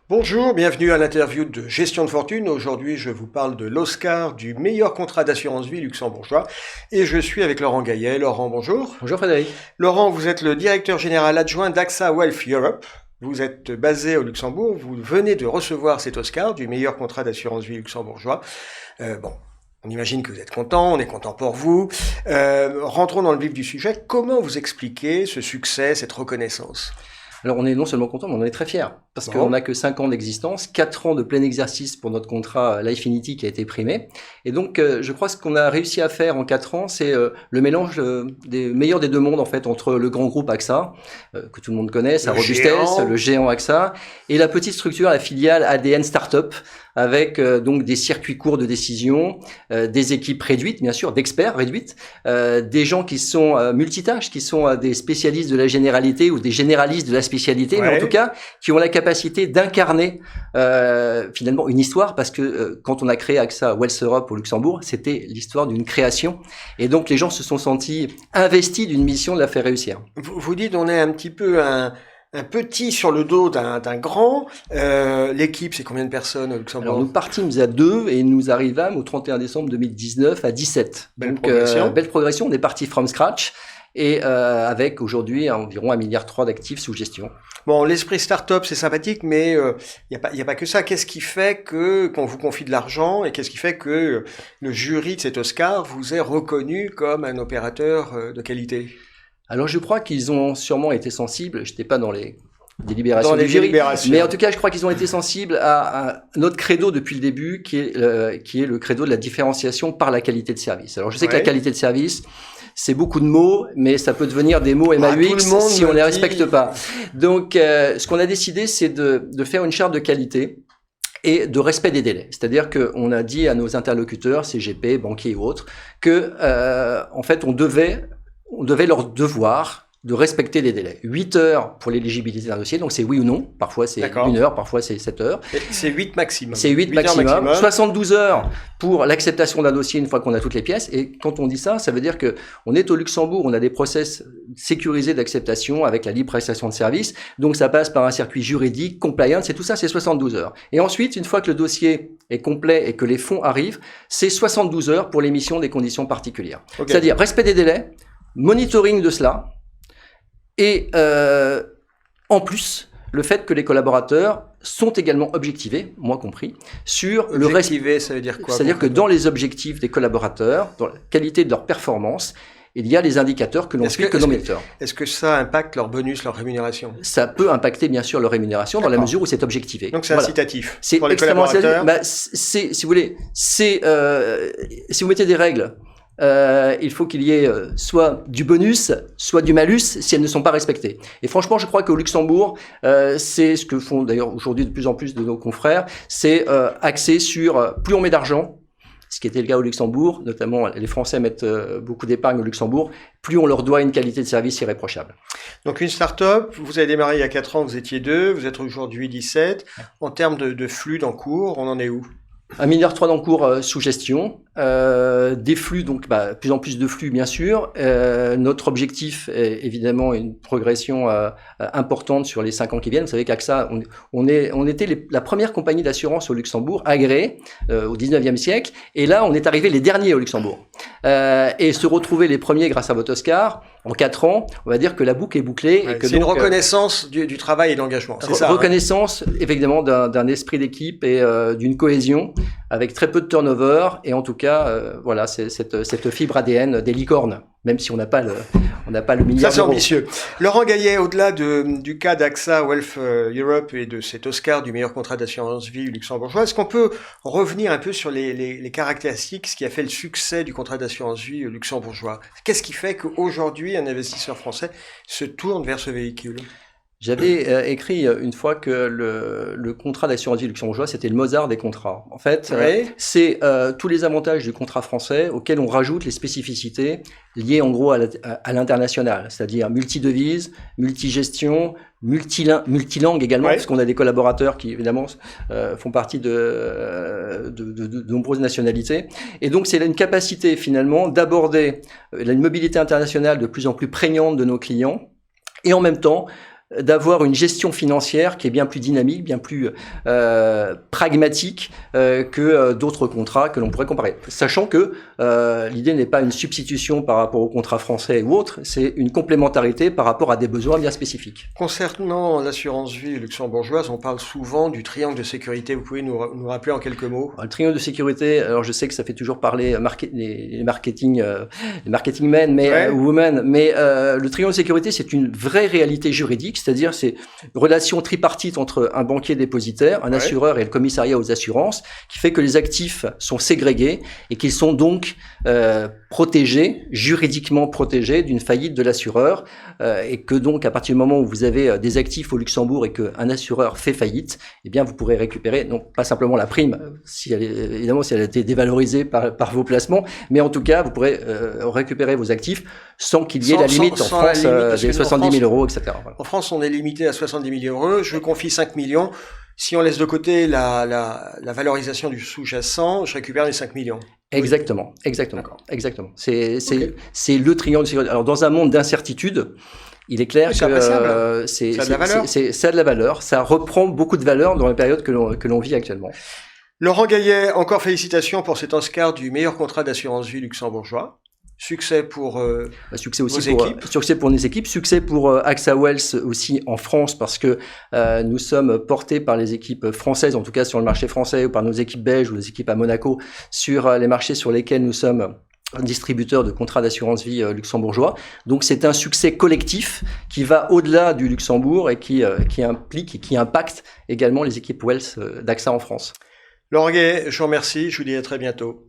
Bonjour, bienvenue à l'interview de Gestion de fortune. Aujourd'hui, je vous parle de l'Oscar du meilleur contrat d'assurance vie luxembourgeois et je suis avec Laurent Gaillet. Laurent, bonjour. Bonjour Frédéric. Laurent, vous êtes le directeur général adjoint d'AXA Wealth Europe. Vous êtes basé au Luxembourg. Vous venez de recevoir cet Oscar du meilleur contrat d'assurance vie luxembourgeois. On imagine que vous êtes content, on est content pour vous. Rentrons dans le vif du sujet. Comment vous expliquez ce succès, cette reconnaissance ? Alors on est non seulement content, mais on en est très fiers. Parce qu'on n'a que 5 ans d'existence, 4 ans de plein exercice pour notre contrat Lifinity qui a été primé. Et donc je crois que ce qu'on a réussi à faire en 4 ans, c'est le mélange des meilleurs des deux mondes en fait, entre le grand groupe AXA, que tout le monde connaît, sa robustesse, le géant AXA, et la petite structure, la filiale ADN Startup, avec donc des circuits courts de décision, des équipes réduites, bien sûr, d'experts réduites, des gens qui sont multitâches, qui sont des spécialistes de la généralité ou des généralistes de la spécialité, mais en tout cas, qui ont la capacité d'incarner finalement une histoire, parce que quand on a créé AXA Wealth Europe au Luxembourg, c'était l'histoire d'une création, et donc les gens se sont sentis investis d'une mission de la faire réussir. Vous dites on est un petit peu un petit sur le dos d'un grand. L'équipe, c'est combien de personnes au Luxembourg ? Alors, nous partîmes à 2 et nous arrivâmes au 31 décembre 2019 à 17. Belle progression. Belle progression. On est parti from scratch et avec aujourd'hui environ 1,3 milliard d'actifs sous gestion. Bon, l'esprit start-up, c'est sympathique, mais il y a pas que ça. Qu'est-ce qui fait qu'on vous confie de l'argent et qu'est-ce qui fait que le jury de cet Oscar vous ait reconnu comme un opérateur de qualité ? Alors je crois qu'ils ont sûrement été sensibles, je n'étais pas dans les délibérations du jury, mais en tout cas je crois qu'ils ont été sensibles à notre credo depuis le début, qui est le credo de la différenciation par la qualité de service. Alors je sais que la qualité de service, c'est beaucoup de mots, mais ça peut devenir des mots MAUX si on les respecte pas. Donc ce qu'on a décidé, c'est de faire une charte de qualité et de respect des délais. C'est-à-dire qu'on a dit à nos interlocuteurs, CGP, banquiers et autres, que en fait on devait leur devoir de respecter les délais. 8 heures pour l'éligibilité d'un dossier, donc c'est oui ou non. Parfois c'est 1 heure, parfois c'est 7 heures. Et c'est 8 maximum. C'est 8 maximum. 72 heures pour l'acceptation d'un dossier une fois qu'on a toutes les pièces. Et quand on dit ça, ça veut dire que on est au Luxembourg, on a des process sécurisés d'acceptation avec la libre prestation de service. Donc ça passe par un circuit juridique, compliance, et tout ça c'est 72 heures. Et ensuite, une fois que le dossier est complet et que les fonds arrivent, c'est 72 heures pour l'émission des conditions particulières. Okay. C'est-à-dire respect des délais, monitoring de cela, et en plus, le fait que les collaborateurs sont également objectivés, moi compris, sur le reste. Objectivé, ça veut dire quoi ? C'est-à-dire que dans les objectifs des collaborateurs, dans la qualité de leur performance, il y a les indicateurs que l'on suit que nos méditeurs. Est-ce que ça impacte leur bonus, leur rémunération ? Ça peut impacter bien sûr leur rémunération dans la mesure où c'est objectivé. Donc c'est incitatif c'est pour les extrêmement collaborateurs. Si vous voulez, si vous mettez des règles, il faut qu'il y ait soit du bonus, soit du malus si elles ne sont pas respectées. Et franchement, je crois qu'au Luxembourg, c'est ce que font d'ailleurs aujourd'hui de plus en plus de nos confrères, c'est axé sur plus on met d'argent, ce qui était le cas au Luxembourg, notamment les Français mettent beaucoup d'épargne au Luxembourg, plus on leur doit une qualité de service irréprochable. Donc une start-up, vous avez démarré il y a 4 ans, vous étiez 2, vous êtes aujourd'hui 17. En termes de flux d'encours, on en est où ? 1,3 milliard d'encours sous gestion, des flux, donc plus en plus de flux bien sûr. Notre objectif est évidemment une progression importante sur les 5 ans qui viennent. Vous savez qu'AXA, on était la première compagnie d'assurance au Luxembourg, agréée au 19e siècle, et là on est arrivé les derniers au Luxembourg. Et se retrouver les premiers grâce à votre Oscar, en 4 ans, on va dire que la boucle est bouclée. Ouais, c'est donc, une reconnaissance du travail et de l'engagement, c'est ça ? Reconnaissance, évidemment, d'un esprit d'équipe et d'une cohésion, avec très peu de turnover, et en tout cas, voilà, c'est cette fibre ADN des licornes, même si on n'a pas le milliard d'euros. Ça, c'est d'euros. ambitieux. Laurent Gaillet, au-delà du cas d'AXA Wealth Europe et de cet Oscar du meilleur contrat d'assurance vie luxembourgeois, est-ce qu'on peut revenir un peu sur les caractéristiques, ce qui a fait le succès du contrat d'assurance vie luxembourgeois ? Qu'est-ce qui fait qu'aujourd'hui, un investisseur français se tourne vers ce véhicule ? J'avais écrit une fois que le contrat d'assurance vie luxembourgeois, c'était le Mozart des contrats. En fait, c'est tous les avantages du contrat français auxquels on rajoute les spécificités liées en gros à l'international, c'est-à-dire multidevises, multigestion, multilangue également, parce qu'on a des collaborateurs qui évidemment font partie de nombreuses nationalités. Et donc c'est une capacité finalement d'aborder une mobilité internationale de plus en plus prégnante de nos clients, et en même temps d'avoir une gestion financière qui est bien plus dynamique, bien plus pragmatique que d'autres contrats que l'on pourrait comparer. Sachant que l'idée n'est pas une substitution par rapport aux contrats français ou autres, c'est une complémentarité par rapport à des besoins bien spécifiques. Concernant l'assurance vie luxembourgeoise, on parle souvent du triangle de sécurité. Vous pouvez nous rappeler en quelques mots? Le triangle de sécurité, alors je sais que ça fait toujours parler les marketing men mais women, mais le triangle de sécurité, c'est une vraie réalité juridique. C'est-à-dire, c'est une relation tripartite entre un banquier dépositaire, un assureur et le commissariat aux assurances, qui fait que les actifs sont ségrégés et qu'ils sont donc protégés, juridiquement protégés d'une faillite de l'assureur, et que donc, à partir du moment où vous avez des actifs au Luxembourg et qu'un assureur fait faillite, eh bien, vous pourrez récupérer, donc pas simplement la prime, si elle a été dévalorisée par vos placements, mais en tout cas, vous pourrez récupérer vos actifs sans qu'il y ait la limite en France des 70 000 euros, etc. Voilà. En France, on est limité à 70 000 euros. Je confie 5 millions. Si on laisse de côté la valorisation du sous-jacent, je récupère les 5 millions. Exactement. C'est le triangle de sécurité. Alors, dans un monde d'incertitude, il est clair que ça a de la valeur. Ça reprend beaucoup de valeur dans la période que l'on vit actuellement. Laurent Gaillet, encore félicitations pour cet Oscar du meilleur contrat d'assurance vie luxembourgeois. Succès pour succès aussi vos équipes. Succès pour nos équipes, succès pour AXA Wealth aussi en France, parce que nous sommes portés par les équipes françaises, en tout cas sur le marché français, ou par nos équipes belges ou les équipes à Monaco, sur les marchés sur lesquels nous sommes distributeurs de contrats d'assurance vie luxembourgeois. Donc c'est un succès collectif qui va au-delà du Luxembourg et qui implique et qui impacte également les équipes Wealth d'AXA en France. Laurent Gaillet, je vous remercie, je vous dis à très bientôt.